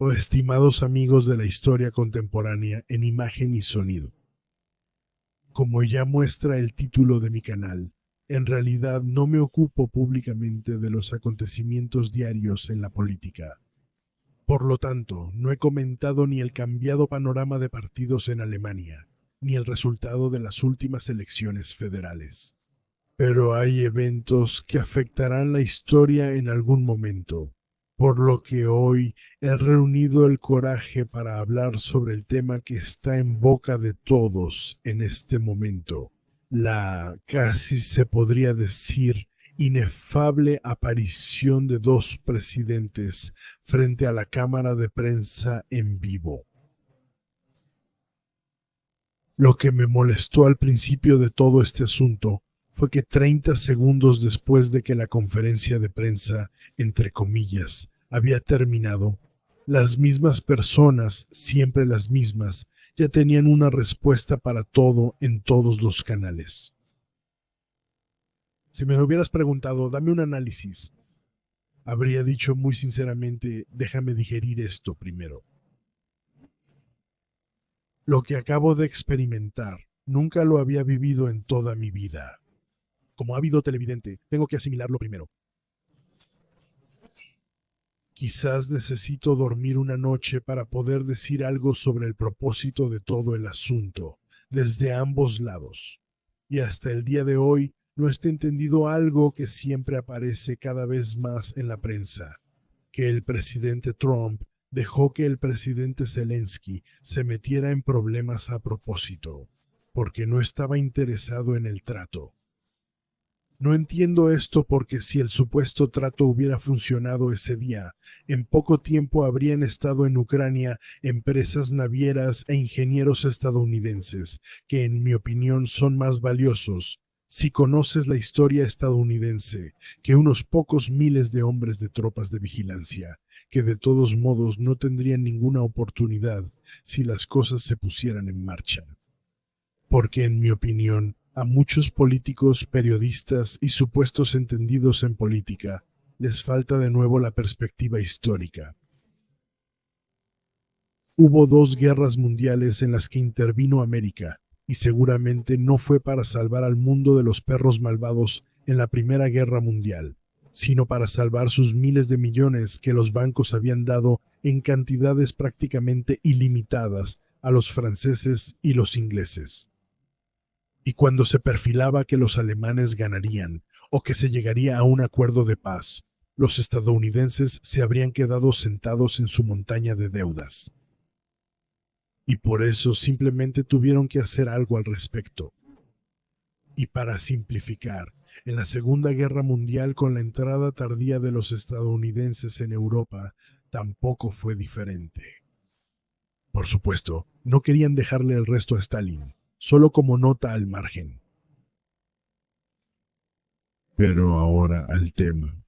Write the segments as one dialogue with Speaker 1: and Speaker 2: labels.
Speaker 1: o estimados amigos de la historia contemporánea en imagen y sonido. Como ya muestra el título de mi canal, en realidad no me ocupo públicamente de los acontecimientos diarios en la política. Por lo tanto, no he comentado ni el cambiado panorama de partidos en Alemania, ni el resultado de las últimas elecciones federales. Pero hay eventos que afectarán la historia en algún momento, por lo que hoy he reunido el coraje para hablar sobre el tema que está en boca de todos en este momento, la, casi se podría decir, inefable aparición de dos presidentes frente a la cámara de prensa en vivo. Lo que me molestó al principio de todo este asunto fue que 30 segundos después de que la conferencia de prensa, entre comillas, había terminado, las mismas personas, siempre las mismas, ya tenían una respuesta para todo en todos los canales. Si me hubieras preguntado, dame un análisis, habría dicho muy sinceramente, déjame digerir esto primero. Lo que acabo de experimentar, nunca lo había vivido en toda mi vida. Como ávido televidente, tengo que asimilarlo primero. Quizás necesito dormir una noche para poder decir algo sobre el propósito de todo el asunto, desde ambos lados. Y hasta el día de hoy no está entendido algo que siempre aparece cada vez más en la prensa, que el presidente Trump dejó que el presidente Zelensky se metiera en problemas a propósito, porque no estaba interesado en el trato. No entiendo esto porque si el supuesto trato hubiera funcionado ese día, en poco tiempo habrían estado en Ucrania empresas navieras e ingenieros estadounidenses, que en mi opinión son más valiosos, si conoces la historia estadounidense, que unos pocos miles de hombres de tropas de vigilancia, que de todos modos no tendrían ninguna oportunidad si las cosas se pusieran en marcha. Porque en mi opinión, a muchos políticos, periodistas y supuestos entendidos en política les falta de nuevo la perspectiva histórica. Hubo 2 guerras mundiales en las que intervino América, y seguramente no fue para salvar al mundo de los perros malvados en la Primera Guerra Mundial, sino para salvar sus miles de millones que los bancos habían dado en cantidades prácticamente ilimitadas a los franceses y los ingleses. Y cuando se perfilaba que los alemanes ganarían o que se llegaría a un acuerdo de paz, los estadounidenses se habrían quedado sentados en su montaña de deudas. Y por eso simplemente tuvieron que hacer algo al respecto. Y para simplificar, en la Segunda Guerra Mundial, con la entrada tardía de los estadounidenses en Europa, tampoco fue diferente. Por supuesto, no querían dejarle el resto a Stalin, solo como nota al margen. Pero ahora al tema.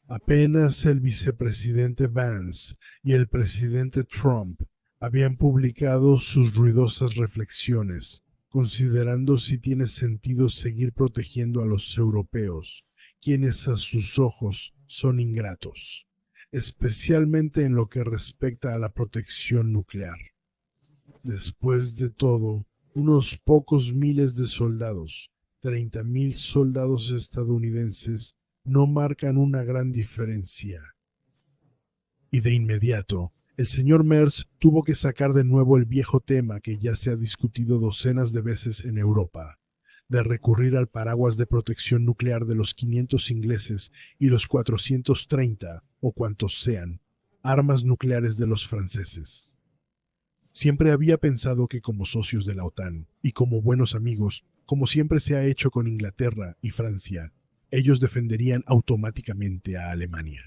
Speaker 1: Apenas el vicepresidente Vance y el presidente Trump habían publicado sus ruidosas reflexiones, considerando si tiene sentido seguir protegiendo a los europeos, quienes a sus ojos son ingratos, especialmente en lo que respecta a la protección nuclear. Después de todo, unos pocos miles de soldados, 30,000 soldados estadounidenses, no marcan una gran diferencia. Y de inmediato, el señor Merz tuvo que sacar de nuevo el viejo tema que ya se ha discutido docenas de veces en Europa, de recurrir al paraguas de protección nuclear de los 500 ingleses y los 430, o cuantos sean, armas nucleares de los franceses. Siempre había pensado que como socios de la OTAN y como buenos amigos, como siempre se ha hecho con Inglaterra y Francia, ellos defenderían automáticamente a Alemania.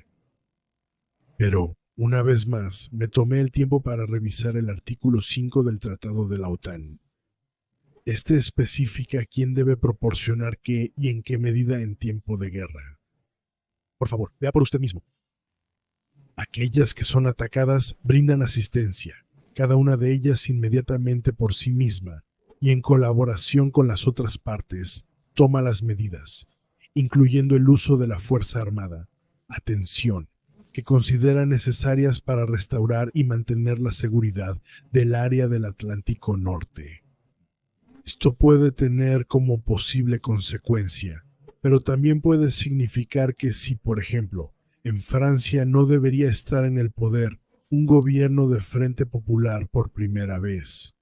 Speaker 1: Pero, una vez más, me tomé el tiempo para revisar el artículo 5 del Tratado de la OTAN. Este especifica quién debe proporcionar qué y en qué medida en tiempo de guerra. Por favor, vea por usted mismo. Aquellas que son atacadas brindan asistencia, cada una de ellas inmediatamente por sí misma, y en colaboración con las otras partes, toma las medidas, incluyendo el uso de la fuerza armada. Atención, que considera necesarias para restaurar y mantener la seguridad del área del Atlántico Norte. Esto puede tener como posible consecuencia, pero también puede significar que si, por ejemplo, en Francia no debería estar en el poder un gobierno de Frente Popular por primera vez,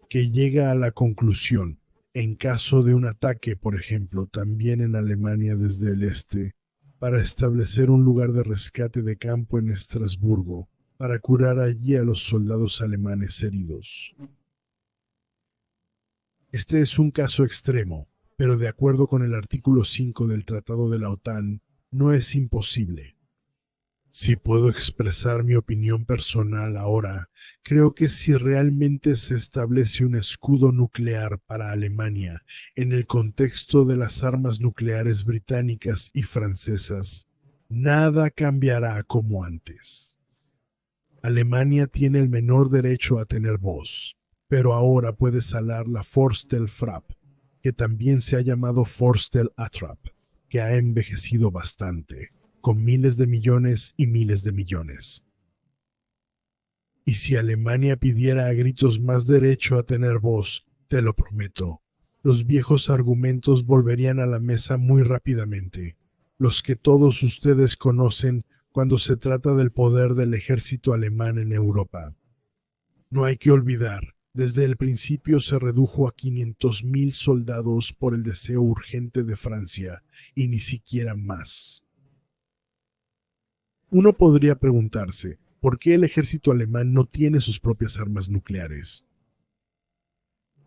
Speaker 1: que llega a la conclusión, en caso de un ataque, por ejemplo, también en Alemania desde el este, para establecer un lugar de rescate de campo en Estrasburgo, para curar allí a los soldados alemanes heridos. Este es un caso extremo, pero de acuerdo con el artículo 5 del Tratado de la OTAN, no es imposible. Si puedo expresar mi opinión personal ahora, creo que si realmente se establece un escudo nuclear para Alemania en el contexto de las armas nucleares británicas y francesas, nada cambiará como antes. Alemania tiene el menor derecho a tener voz, pero ahora puede salar la Forstel-Frapp, que también se ha llamado Forstel-Attrap, que ha envejecido bastante, con miles de millones y miles de millones. Y si Alemania pidiera a gritos más derecho a tener voz, te lo prometo, los viejos argumentos volverían a la mesa muy rápidamente, los que todos ustedes conocen cuando se trata del poder del ejército alemán en Europa. No hay que olvidar, desde el principio se redujo a 500.000 soldados por el deseo urgente de Francia, y ni siquiera más. Uno podría preguntarse, ¿por qué el ejército alemán no tiene sus propias armas nucleares?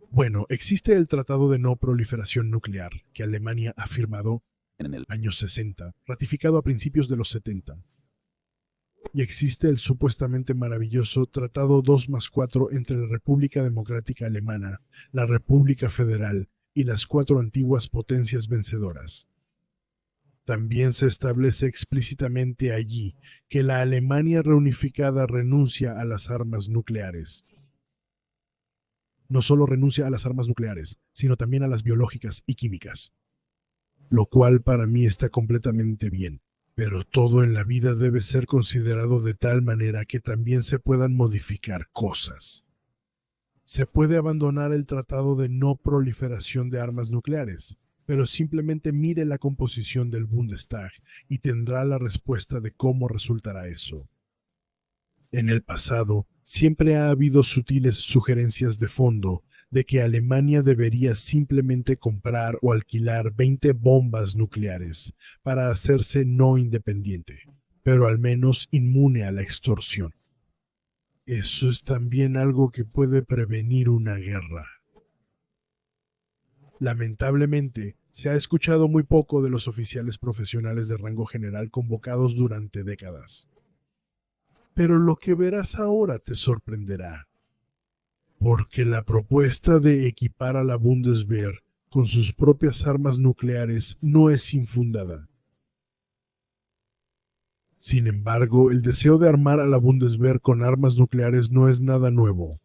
Speaker 1: Bueno, existe el Tratado de No Proliferación Nuclear, que Alemania ha firmado en el año 60, ratificado a principios de los 70. Y existe el supuestamente maravilloso Tratado 2+4 entre la República Democrática Alemana, la República Federal y las 4 antiguas potencias vencedoras. También se establece explícitamente allí que la Alemania reunificada renuncia a las armas nucleares. No solo renuncia a las armas nucleares, sino también a las biológicas y químicas. Lo cual para mí está completamente bien, pero todo en la vida debe ser considerado de tal manera que también se puedan modificar cosas. Se puede abandonar el Tratado de No Proliferación de Armas Nucleares, pero simplemente mire la composición del Bundestag y tendrá la respuesta de cómo resultará eso. En el pasado, siempre ha habido sutiles sugerencias de fondo de que Alemania debería simplemente comprar o alquilar 20 bombas nucleares para hacerse no independiente, pero al menos inmune a la extorsión. Eso es también algo que puede prevenir una guerra. Lamentablemente, se ha escuchado muy poco de los oficiales profesionales de rango general convocados durante décadas. Pero lo que verás ahora te sorprenderá, porque la propuesta de equipar a la Bundeswehr con sus propias armas nucleares no es infundada. Sin embargo, el deseo de armar a la Bundeswehr con armas nucleares no es nada nuevo.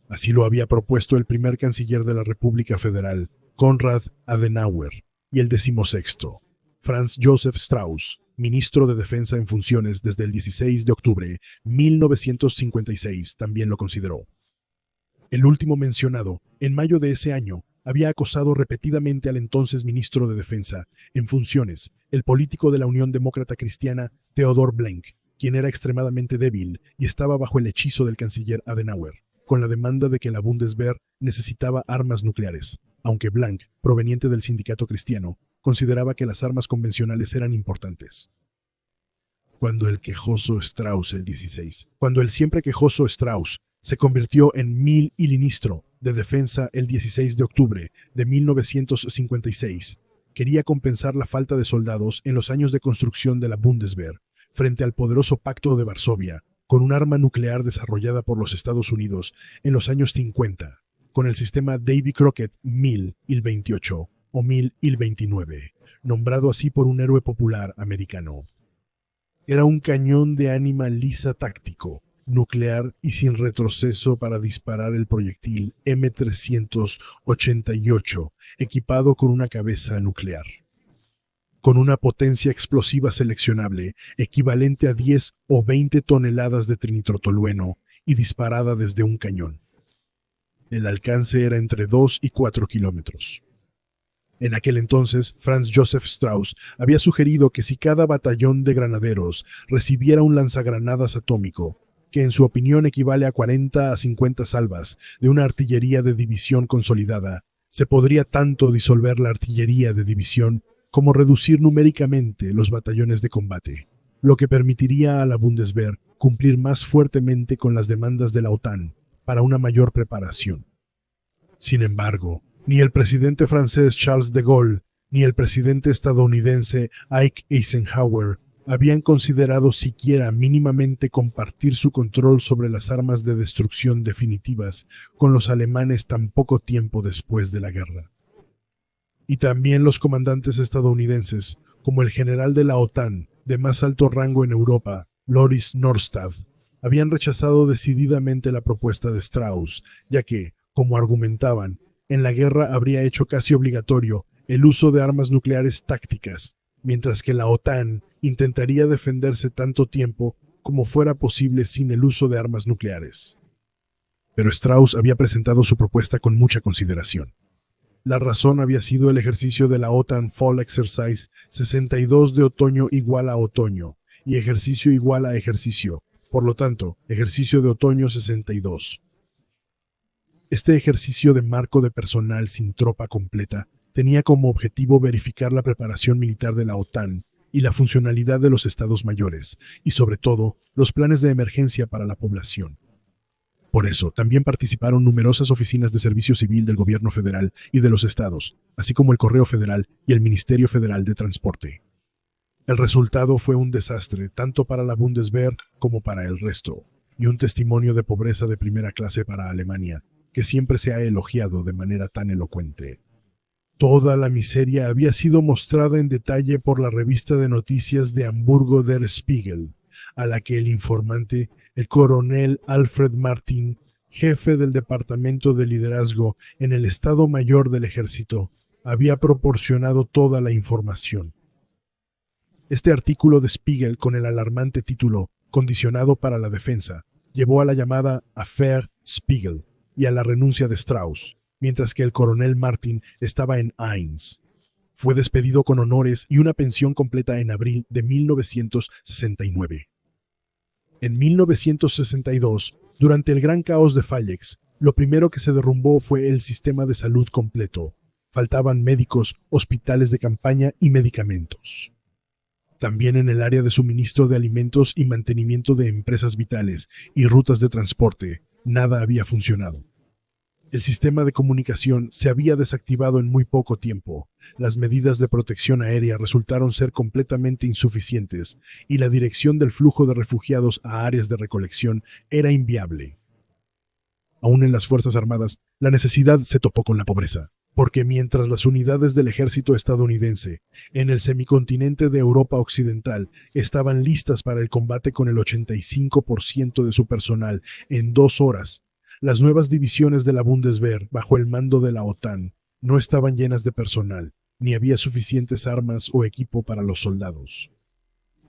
Speaker 1: Así lo había propuesto el primer canciller de la República Federal, Konrad Adenauer, y el 16º, Franz Josef Strauß, ministro de Defensa en funciones desde el 16 de octubre de 1956, también lo consideró. El último mencionado, en mayo de ese año, había acosado repetidamente al entonces ministro de Defensa en funciones, el político de la Unión Demócrata Cristiana, Theodor Blenk, quien era extremadamente débil y estaba bajo el hechizo del canciller Adenauer, con la demanda de que la Bundeswehr necesitaba armas nucleares, aunque Blank, proveniente del sindicato cristiano, consideraba que las armas convencionales eran importantes. Cuando el siempre quejoso Strauß se convirtió en ministro de Defensa el 16 de octubre de 1956, quería compensar la falta de soldados en los años de construcción de la Bundeswehr frente al poderoso Pacto de Varsovia, con un arma nuclear desarrollada por los Estados Unidos en los años 50, con el sistema Davy Crockett 1000 Il-28 o 1000 Il-29, nombrado así por un héroe popular americano. Era un cañón de ánima lisa táctico, nuclear y sin retroceso para disparar el proyectil M388, equipado con una cabeza nuclear. con una potencia explosiva seleccionable equivalente a 10 o 20 toneladas de trinitrotolueno y disparada desde un cañón. El alcance era entre 2 y 4 kilómetros. En aquel entonces, Franz Joseph Strauss había sugerido que si cada batallón de granaderos recibiera un lanzagranadas atómico, que en su opinión equivale a 40 a 50 salvas de una artillería de división consolidada, se podría tanto disolver la artillería de división como reducir numéricamente los batallones de combate, lo que permitiría a la Bundeswehr cumplir más fuertemente con las demandas de la OTAN para una mayor preparación. Sin embargo, ni el presidente francés Charles de Gaulle ni el presidente estadounidense Ike Eisenhower habían considerado siquiera mínimamente compartir su control sobre las armas de destrucción definitivas con los alemanes tan poco tiempo después de la guerra. Y también los comandantes estadounidenses, como el general de la OTAN de más alto rango en Europa, Loris Norstad, habían rechazado decididamente la propuesta de Strauss, ya que, como argumentaban, en la guerra habría hecho casi obligatorio el uso de armas nucleares tácticas, mientras que la OTAN intentaría defenderse tanto tiempo como fuera posible sin el uso de armas nucleares. Pero Strauss había presentado su propuesta con mucha consideración. La razón había sido el ejercicio de la OTAN Fall Exercise 62 de otoño igual a otoño y ejercicio igual a ejercicio, por lo tanto, ejercicio de otoño 62. Este ejercicio de marco de personal sin tropa completa tenía como objetivo verificar la preparación militar de la OTAN y la funcionalidad de los estados mayores, y sobre todo, los planes de emergencia para la población. Por eso, también participaron numerosas oficinas de servicio civil del gobierno federal y de los estados, así como el Correo Federal y el Ministerio Federal de Transporte. El resultado fue un desastre tanto para la Bundeswehr como para el resto, y un testimonio de pobreza de primera clase para Alemania, que siempre se ha elogiado de manera tan elocuente. Toda la miseria había sido mostrada en detalle por la revista de noticias de Hamburgo Der Spiegel, a la que el informante, el coronel Alfred Martin, jefe del Departamento de Liderazgo en el Estado Mayor del Ejército, había proporcionado toda la información. Este artículo de Spiegel, con el alarmante título «Condicionado para la defensa», llevó a la llamada «Affaire Spiegel» y a la renuncia de Strauss, mientras que el coronel Martin estaba en Ainz. Fue despedido con honores y una pensión completa en abril de 1969. En 1962, durante el gran caos de Fallex, lo primero que se derrumbó fue el sistema de salud completo. Faltaban médicos, hospitales de campaña y medicamentos. También en el área de suministro de alimentos y mantenimiento de empresas vitales y rutas de transporte, nada había funcionado. El sistema de comunicación se había desactivado en muy poco tiempo, las medidas de protección aérea resultaron ser completamente insuficientes y la dirección del flujo de refugiados a áreas de recolección era inviable. Aún en las Fuerzas Armadas, la necesidad se topó con la pobreza, porque mientras las unidades del ejército estadounidense en el semicontinente de Europa Occidental estaban listas para el combate con el 85% de su personal en 2 horas, las nuevas divisiones de la Bundeswehr, bajo el mando de la OTAN, no estaban llenas de personal, ni había suficientes armas o equipo para los soldados.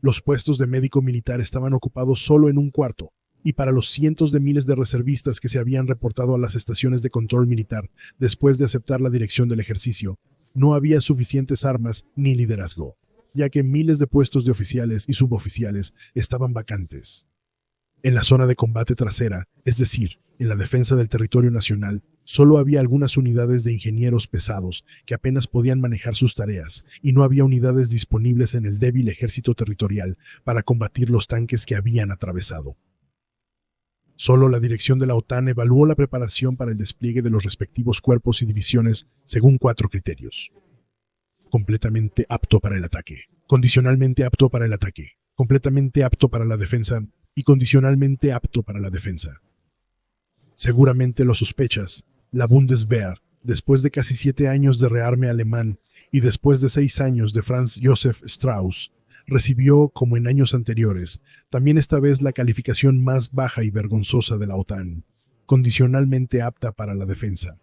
Speaker 1: Los puestos de médico militar estaban ocupados solo en un cuarto, y para los cientos de miles de reservistas que se habían reportado a las estaciones de control militar después de aceptar la dirección del ejercicio, no había suficientes armas ni liderazgo, ya que miles de puestos de oficiales y suboficiales estaban vacantes. En la zona de combate trasera, es decir, en la defensa del territorio nacional, solo había algunas unidades de ingenieros pesados que apenas podían manejar sus tareas, y no había unidades disponibles en el débil ejército territorial para combatir los tanques que habían atravesado. Solo la dirección de la OTAN evaluó la preparación para el despliegue de los respectivos cuerpos y divisiones según 4 criterios. Completamente apto para el ataque, condicionalmente apto para el ataque, completamente apto para la defensa y condicionalmente apto para la defensa. Seguramente lo sospechas, la Bundeswehr, después de casi 7 años de rearme alemán y después de 6 años de Franz Joseph Strauss, recibió, como en años anteriores, también esta vez la calificación más baja y vergonzosa de la OTAN, condicionalmente apta para la defensa.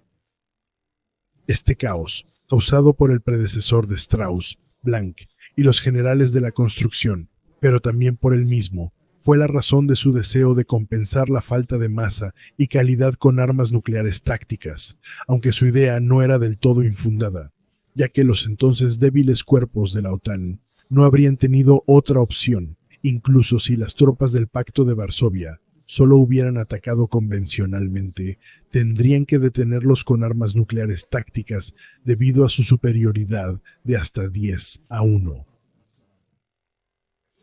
Speaker 1: Este caos, causado por el predecesor de Strauss, Blanc y los generales de la construcción, pero también por él mismo. Fue la razón de su deseo de compensar la falta de masa y calidad con armas nucleares tácticas, aunque su idea no era del todo infundada, ya que los entonces débiles cuerpos de la OTAN no habrían tenido otra opción, incluso si las tropas del Pacto de Varsovia solo hubieran atacado convencionalmente, tendrían que detenerlos con armas nucleares tácticas debido a su superioridad de hasta 10-1.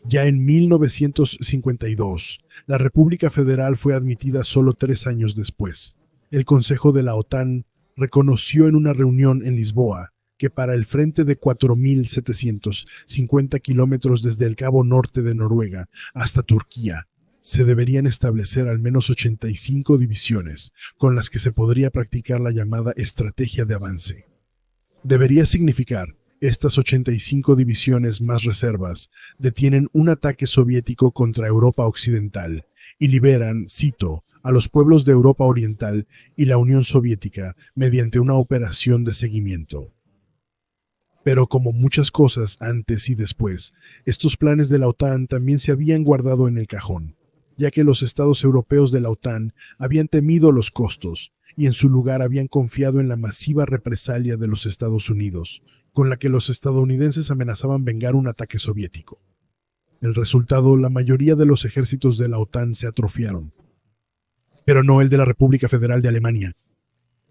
Speaker 1: Ya en 1952, la República Federal fue admitida solo 3 años después. El Consejo de la OTAN reconoció en una reunión en Lisboa que para el frente de 4.750 kilómetros desde el Cabo Norte de Noruega hasta Turquía, se deberían establecer al menos 85 divisiones con las que se podría practicar la llamada estrategia de avance. Debería significar estas 85 divisiones más reservas detienen un ataque soviético contra Europa Occidental y liberan, cito, a los pueblos de Europa Oriental y la Unión Soviética mediante una operación de seguimiento. Pero como muchas cosas antes y después, estos planes de la OTAN también se habían guardado en el cajón, ya que los estados europeos de la OTAN habían temido los costos y en su lugar habían confiado en la masiva represalia de los Estados Unidos, con la que los estadounidenses amenazaban vengar un ataque soviético. El resultado, la mayoría de los ejércitos de la OTAN se atrofiaron, pero no el de la República Federal de Alemania,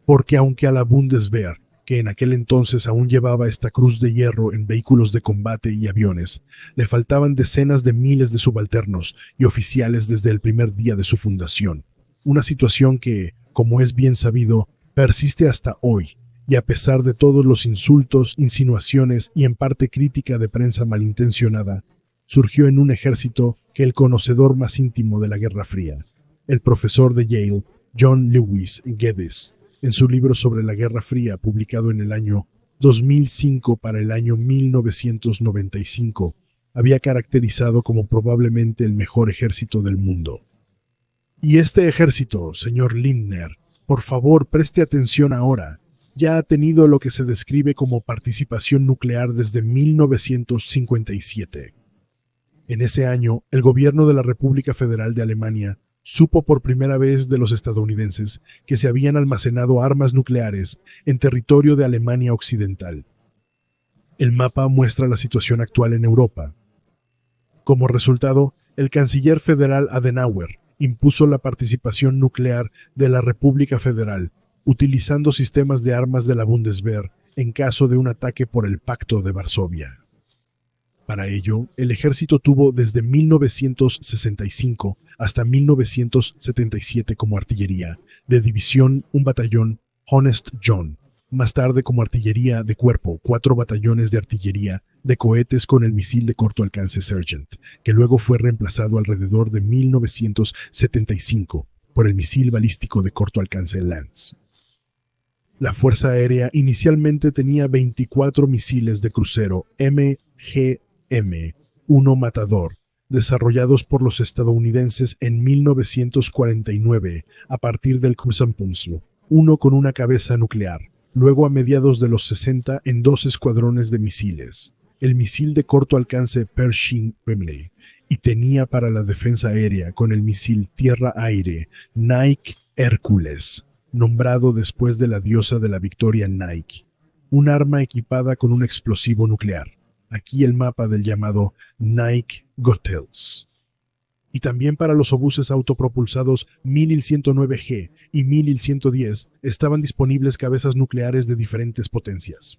Speaker 1: porque aunque a la Bundeswehr, que en aquel entonces aún llevaba esta cruz de hierro en vehículos de combate y aviones, le faltaban decenas de miles de subalternos y oficiales desde el primer día de su fundación. Una situación que, como es bien sabido, persiste hasta hoy, y a pesar de todos los insultos, insinuaciones y en parte crítica de prensa malintencionada, surgió en un ejército que el conocedor más íntimo de la Guerra Fría, el profesor de Yale, John Lewis Geddes, en su libro sobre la Guerra Fría, publicado en el año 2005 para el año 1995, había caracterizado como probablemente el mejor ejército del mundo. Y este ejército, señor Lindner, por favor preste atención ahora, ya ha tenido lo que se describe como participación nuclear desde 1957. En ese año, el gobierno de la República Federal de Alemania supo por primera vez de los estadounidenses que se habían almacenado armas nucleares en territorio de Alemania Occidental. El mapa muestra la situación actual en Europa. Como resultado, el canciller federal Adenauer impuso la participación nuclear de la República Federal, utilizando sistemas de armas de la Bundeswehr en caso de un ataque por el Pacto de Varsovia. Para ello, el ejército tuvo desde 1965 hasta 1977 como artillería, de división un batallón Honest John, más tarde como artillería de cuerpo 4 batallones de artillería de cohetes con el misil de corto alcance Sergeant, que luego fue reemplazado alrededor de 1975 por el misil balístico de corto alcance Lance. La Fuerza Aérea inicialmente tenía 24 misiles de crucero MGM-1 Matador, desarrollados por los estadounidenses en 1949 a partir del Kreuzenpanzer, uno con una cabeza nuclear, luego a mediados de los 60 en 2 escuadrones de misiles, el misil de corto alcance Pershing-Gemini, y tenía para la defensa aérea con el misil tierra-aire Nike Hércules, nombrado después de la diosa de la victoria Nike, un arma equipada con un explosivo nuclear. Aquí el mapa del llamado Nike Goethals. Y también para los obuses autopropulsados MIL-109G y MIL-110 estaban disponibles cabezas nucleares de diferentes potencias.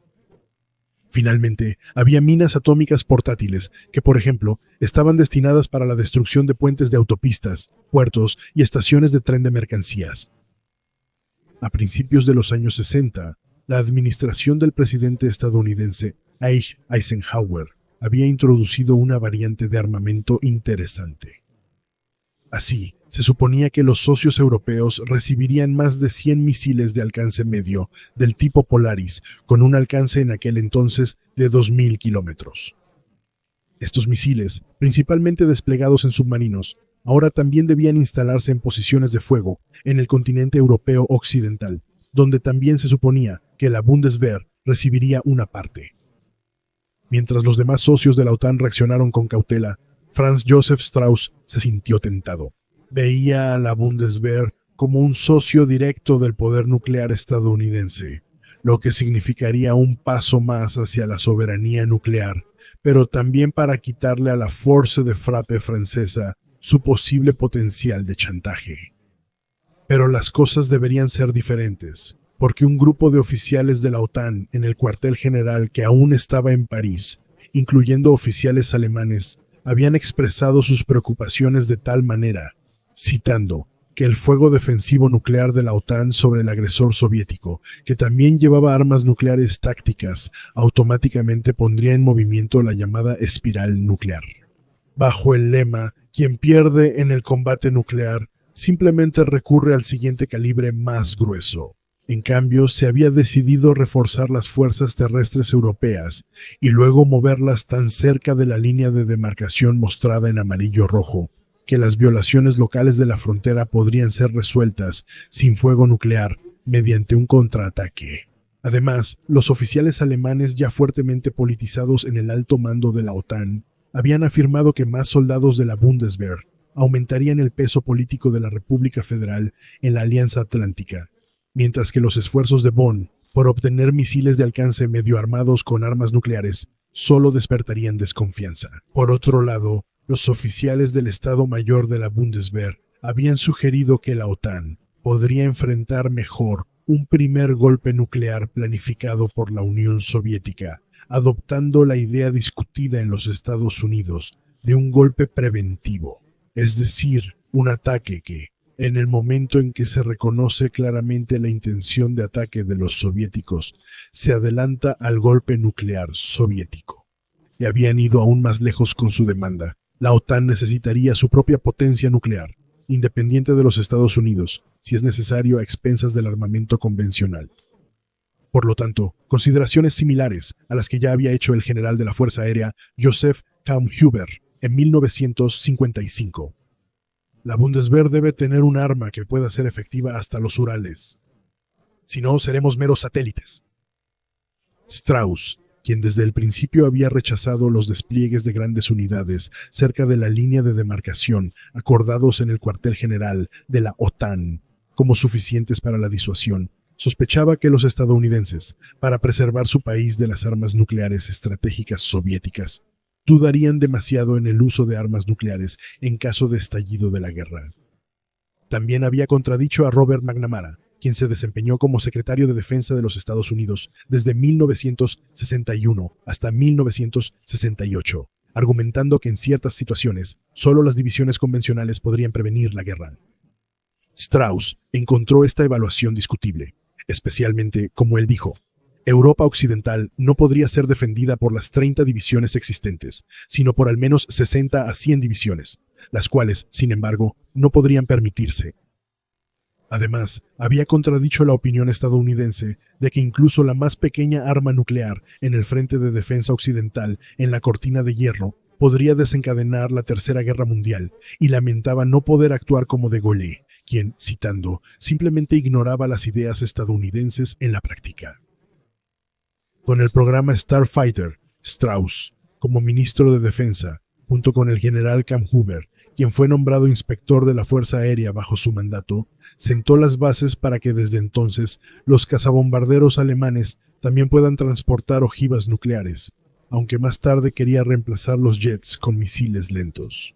Speaker 1: Finalmente, había minas atómicas portátiles que, por ejemplo, estaban destinadas para la destrucción de puentes de autopistas, puertos y estaciones de tren de mercancías. A principios de los años 60, la administración del presidente estadounidense Eisenhower había introducido una variante de armamento interesante. Así, se suponía que los socios europeos recibirían más de 100 misiles de alcance medio del tipo Polaris, con un alcance en aquel entonces de 2.000 kilómetros. Estos misiles, principalmente desplegados en submarinos, ahora también debían instalarse en posiciones de fuego en el continente europeo occidental, donde también se suponía que la Bundeswehr recibiría una parte. Mientras los demás socios de la OTAN reaccionaron con cautela, Franz Josef Strauss se sintió tentado. Veía a la Bundeswehr como un socio directo del poder nuclear estadounidense, lo que significaría un paso más hacia la soberanía nuclear, pero también para quitarle a la Force de Frappe francesa su posible potencial de chantaje. Pero las cosas deberían ser diferentes, porque un grupo de oficiales de la OTAN en el cuartel general que aún estaba en París, incluyendo oficiales alemanes, habían expresado sus preocupaciones de tal manera, citando, que el fuego defensivo nuclear de la OTAN sobre el agresor soviético, que también llevaba armas nucleares tácticas, automáticamente pondría en movimiento la llamada espiral nuclear. Bajo el lema, quien pierde en el combate nuclear, simplemente recurre al siguiente calibre más grueso. En cambio, se había decidido reforzar las fuerzas terrestres europeas y luego moverlas tan cerca de la línea de demarcación mostrada en amarillo-rojo, que las violaciones locales de la frontera podrían ser resueltas sin fuego nuclear mediante un contraataque. Además, los oficiales alemanes ya fuertemente politizados en el alto mando de la OTAN habían afirmado que más soldados de la Bundeswehr aumentarían el peso político de la República Federal en la Alianza Atlántica, mientras que los esfuerzos de Bonn por obtener misiles de alcance medio armados con armas nucleares solo despertarían desconfianza. Por otro lado, los oficiales del Estado Mayor de la Bundeswehr habían sugerido que la OTAN podría enfrentar mejor un primer golpe nuclear planificado por la Unión Soviética, adoptando la idea discutida en los Estados Unidos de un golpe preventivo, es decir, un ataque que, en el momento en que se reconoce claramente la intención de ataque de los soviéticos, se adelanta al golpe nuclear soviético. Y habían ido aún más lejos con su demanda. La OTAN necesitaría su propia potencia nuclear, independiente de los Estados Unidos, si es necesario a expensas del armamento convencional. Por lo tanto, consideraciones similares a las que ya había hecho el general de la Fuerza Aérea Joseph Kammhuber en 1955. La Bundeswehr debe tener un arma que pueda ser efectiva hasta los Urales. Si no, seremos meros satélites. Strauss, quien desde el principio había rechazado los despliegues de grandes unidades cerca de la línea de demarcación acordados en el cuartel general de la OTAN como suficientes para la disuasión, sospechaba que los estadounidenses, para preservar su país de las armas nucleares estratégicas soviéticas, dudarían demasiado en el uso de armas nucleares en caso de estallido de la guerra. También había contradicho a Robert McNamara, quien se desempeñó como secretario de Defensa de los Estados Unidos desde 1961 hasta 1968, argumentando que en ciertas situaciones solo las divisiones convencionales podrían prevenir la guerra. Strauss encontró esta evaluación discutible, especialmente, como él dijo, Europa Occidental no podría ser defendida por las 30 divisiones existentes, sino por al menos 60 a 100 divisiones, las cuales, sin embargo, no podrían permitirse. Además, había contradicho la opinión estadounidense de que incluso la más pequeña arma nuclear en el frente de defensa occidental en la cortina de hierro podría desencadenar la Tercera Guerra Mundial, y lamentaba no poder actuar como de Gaulle, quien, citando, simplemente ignoraba las ideas estadounidenses en la práctica. Con el programa Starfighter, Strauss, como ministro de Defensa, junto con el general Kammhuber, quien fue nombrado inspector de la Fuerza Aérea bajo su mandato, sentó las bases para que desde entonces los cazabombarderos alemanes también puedan transportar ojivas nucleares, aunque más tarde quería reemplazar los jets con misiles lentos.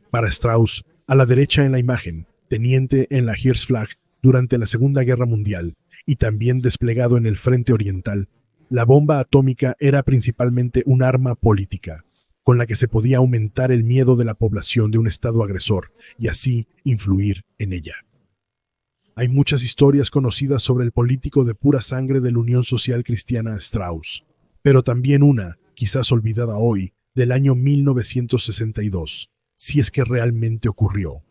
Speaker 1: Para Strauss, a la derecha en la imagen, teniente en la Heeresflagge durante la Segunda Guerra Mundial y también desplegado en el frente oriental, la bomba atómica era principalmente un arma política, con la que se podía aumentar el miedo de la población de un Estado agresor y así influir en ella. Hay muchas historias conocidas sobre el político de pura sangre de la Unión Social Cristiana Strauss, pero también una, quizás olvidada hoy, del año 1962, si es que realmente ocurrió.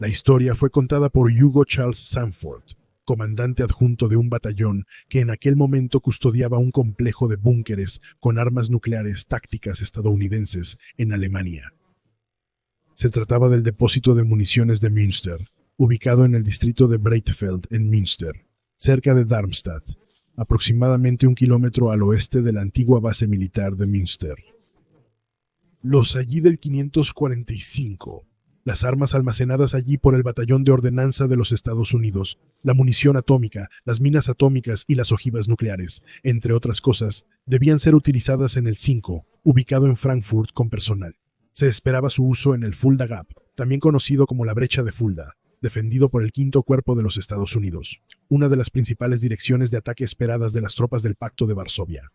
Speaker 1: La historia fue contada por Hugo Charles Sanford, comandante adjunto de un batallón que en aquel momento custodiaba un complejo de búnkeres con armas nucleares tácticas estadounidenses en Alemania. Se trataba del depósito de municiones de Münster, ubicado en el distrito de Breitfeld en Münster, cerca de Darmstadt. aproximadamente 1 kilómetro al oeste de la antigua base militar de Münster. Los allí del 545, las armas almacenadas allí por el Batallón de Ordenanza de los Estados Unidos, la munición atómica, las minas atómicas y las ojivas nucleares, entre otras cosas, debían ser utilizadas en el 5, ubicado en Frankfurt con personal. Se esperaba su uso en el Fulda Gap, también conocido como la Brecha de Fulda, defendido por el Quinto Cuerpo de los Estados Unidos, una de las principales direcciones de ataque esperadas de las tropas del Pacto de Varsovia.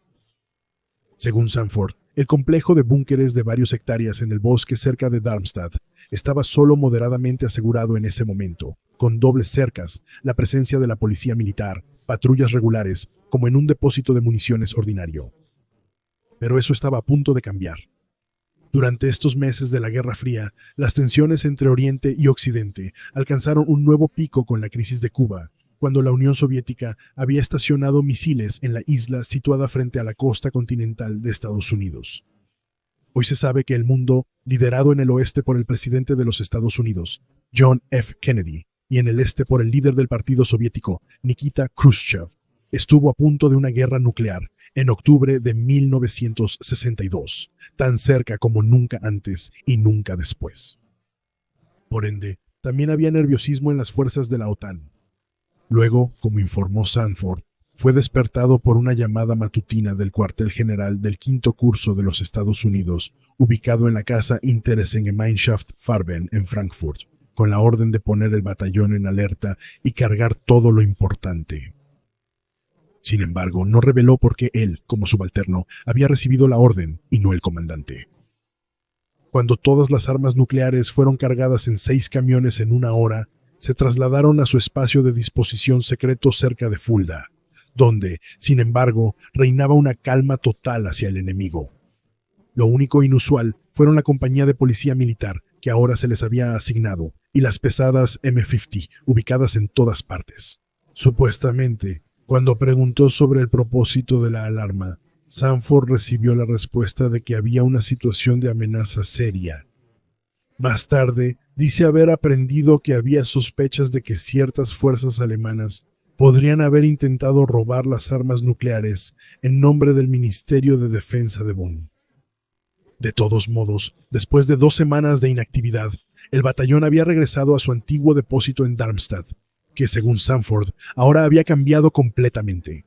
Speaker 1: Según Sanford, el complejo de búnkeres de varias hectáreas en el bosque cerca de Darmstadt estaba solo moderadamente asegurado en ese momento, con dobles cercas, la presencia de la policía militar, patrullas regulares, como en un depósito de municiones ordinario. Pero eso estaba a punto de cambiar. Durante estos meses de la Guerra Fría, las tensiones entre Oriente y Occidente alcanzaron un nuevo pico con la crisis de Cuba, cuando la Unión Soviética había estacionado misiles en la isla situada frente a la costa continental de Estados Unidos. Hoy se sabe que el mundo, liderado en el oeste por el presidente de los Estados Unidos, John F. Kennedy, y en el este por el líder del Partido Soviético, Nikita Khrushchev, estuvo a punto de una guerra nuclear en octubre de 1962, tan cerca como nunca antes y nunca después. Por ende, también había nerviosismo en las fuerzas de la OTAN. Luego, como informó Sanford, fue despertado por una llamada matutina del cuartel general del Quinto Curso de los Estados Unidos, ubicado en la casa Interessengemeinschaft Farben en Frankfurt, con la orden de poner el batallón en alerta y cargar todo lo importante. Sin embargo, no reveló por qué él, como subalterno, había recibido la orden y no el comandante. Cuando todas las armas nucleares fueron cargadas en 6 camiones en 1 hora, se trasladaron a su espacio de disposición secreto cerca de Fulda, donde, sin embargo, reinaba una calma total hacia el enemigo. Lo único inusual fueron la compañía de policía militar, que ahora se les había asignado, y las pesadas M50, ubicadas en todas partes. Supuestamente, cuando preguntó sobre el propósito de la alarma, Sanford recibió la respuesta de que había una situación de amenaza seria. Más tarde, dice haber aprendido que había sospechas de que ciertas fuerzas alemanas podrían haber intentado robar las armas nucleares en nombre del Ministerio de Defensa de Bonn. De todos modos, después de 2 semanas de inactividad, el batallón había regresado a su antiguo depósito en Darmstadt, que según Sanford, ahora había cambiado completamente.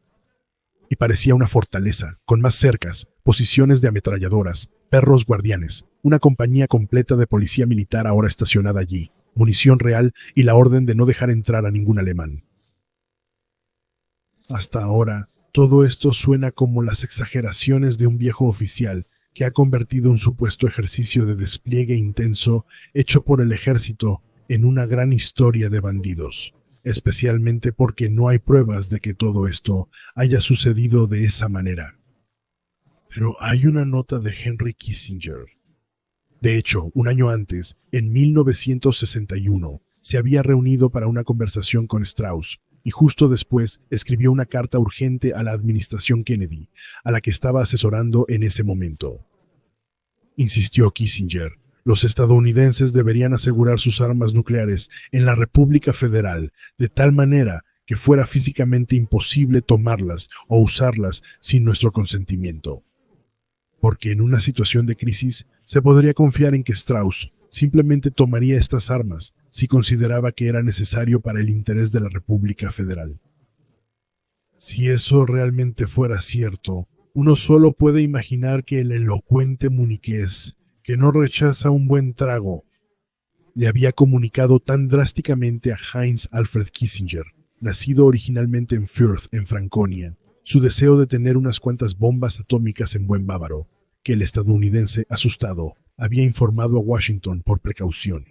Speaker 1: Y parecía una fortaleza, con más cercas, posiciones de ametralladoras, perros guardianes, una compañía completa de policía militar ahora estacionada allí, munición real y la orden de no dejar entrar a ningún alemán. Hasta ahora, todo esto suena como las exageraciones de un viejo oficial que ha convertido un supuesto ejercicio de despliegue intenso hecho por el ejército en una gran historia de bandidos, especialmente porque no hay pruebas de que todo esto haya sucedido de esa manera. Pero hay una nota de Henry Kissinger. De hecho, 1 año antes, en 1961, se había reunido para una conversación con Strauss, y justo después escribió una carta urgente a la administración Kennedy, a la que estaba asesorando en ese momento. Insistió Kissinger, los estadounidenses deberían asegurar sus armas nucleares en la República Federal, de tal manera que fuera físicamente imposible tomarlas o usarlas sin nuestro consentimiento. Porque en una situación de crisis se podría confiar en que Strauss simplemente tomaría estas armas si consideraba que era necesario para el interés de la República Federal. Si eso realmente fuera cierto, uno solo puede imaginar que el elocuente muniqués, que no rechaza un buen trago, le había comunicado tan drásticamente a Heinz Alfred Kissinger, nacido originalmente en Fürth, en Franconia, su deseo de tener unas cuantas bombas atómicas en buen bávaro, que el estadounidense, asustado, había informado a Washington por precaución.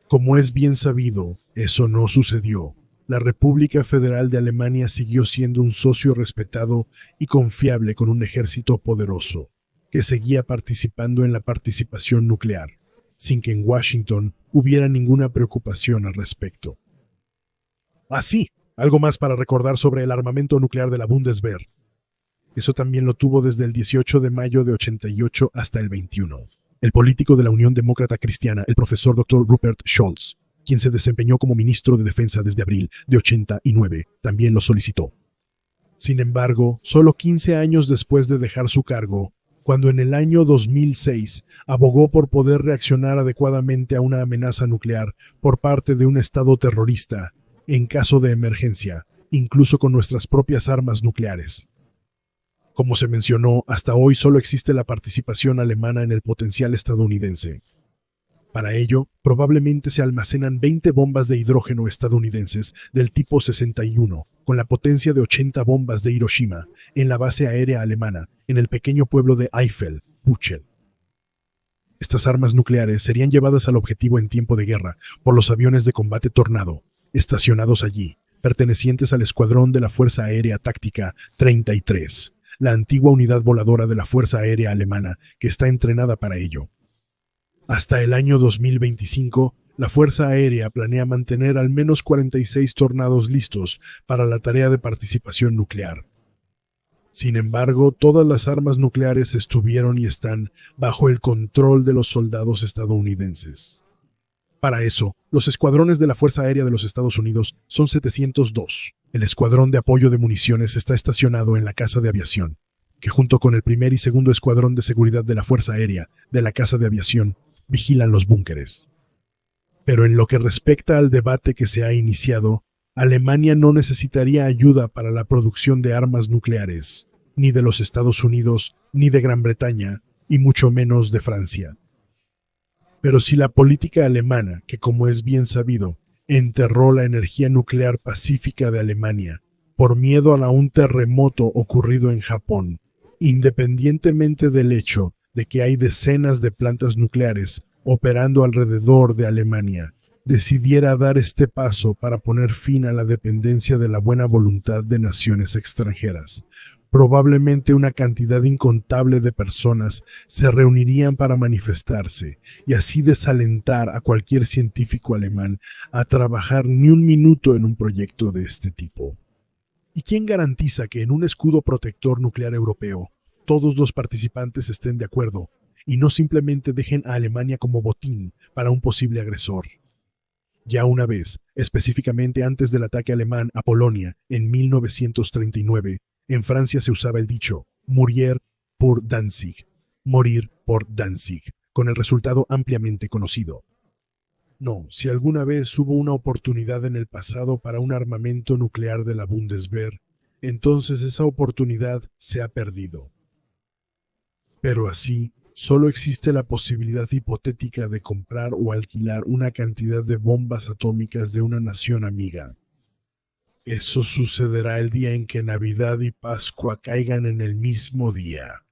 Speaker 1: Como es bien sabido, eso no sucedió. La República Federal de Alemania siguió siendo un socio respetado y confiable con un ejército poderoso, que seguía participando en la participación nuclear, sin que en Washington hubiera ninguna preocupación al respecto. Así, algo más para recordar sobre el armamento nuclear de la Bundeswehr. Eso también lo tuvo desde el 18 de mayo de 88 hasta el 21. El político de la Unión Demócrata Cristiana, el profesor Dr. Rupert Scholz, quien se desempeñó como ministro de Defensa desde abril de 89, también lo solicitó. Sin embargo, solo 15 años después de dejar su cargo, cuando en el año 2006 abogó por poder reaccionar adecuadamente a una amenaza nuclear por parte de un Estado terrorista, en caso de emergencia, incluso con nuestras propias armas nucleares. Como se mencionó, hasta hoy solo existe la participación alemana en el potencial estadounidense. Para ello, probablemente se almacenan 20 bombas de hidrógeno estadounidenses del tipo 61, con la potencia de 80 bombas de Hiroshima, en la base aérea alemana, en el pequeño pueblo de Eifel, Buchel. Estas armas nucleares serían llevadas al objetivo en tiempo de guerra por los aviones de combate Tornado, estacionados allí, pertenecientes al Escuadrón de la Fuerza Aérea Táctica 33, la antigua unidad voladora de la Fuerza Aérea Alemana que está entrenada para ello. Hasta el año 2025, la Fuerza Aérea planea mantener al menos 46 Tornados listos para la tarea de participación nuclear. Sin embargo, todas las armas nucleares estuvieron y están bajo el control de los soldados estadounidenses. Para eso, los escuadrones de la Fuerza Aérea de los Estados Unidos son 702. El Escuadrón de Apoyo de Municiones está estacionado en la Casa de Aviación, que junto con el primer y segundo Escuadrón de Seguridad de la Fuerza Aérea de la Casa de Aviación vigilan los búnkeres. Pero en lo que respecta al debate que se ha iniciado, Alemania no necesitaría ayuda para la producción de armas nucleares, ni de los Estados Unidos, ni de Gran Bretaña, y mucho menos de Francia. Pero si la política alemana, que como es bien sabido, enterró la energía nuclear pacífica de Alemania por miedo a un terremoto ocurrido en Japón, independientemente del hecho de que hay decenas de plantas nucleares operando alrededor de Alemania, decidiera dar este paso para poner fin a la dependencia de la buena voluntad de naciones extranjeras, probablemente una cantidad incontable de personas se reunirían para manifestarse y así desalentar a cualquier científico alemán a trabajar ni un minuto en un proyecto de este tipo. ¿Y quién garantiza que en un escudo protector nuclear europeo todos los participantes estén de acuerdo y no simplemente dejen a Alemania como botín para un posible agresor? Ya una vez, específicamente antes del ataque alemán a Polonia en 1939, en Francia se usaba el dicho «mourir pour Danzig», morir por Danzig, con el resultado ampliamente conocido. No, si alguna vez hubo una oportunidad en el pasado para un armamento nuclear de la Bundeswehr, entonces esa oportunidad se ha perdido. Pero así, solo existe la posibilidad hipotética de comprar o alquilar una cantidad de bombas atómicas de una nación amiga. Eso sucederá el día en que Navidad y Pascua caigan en el mismo día.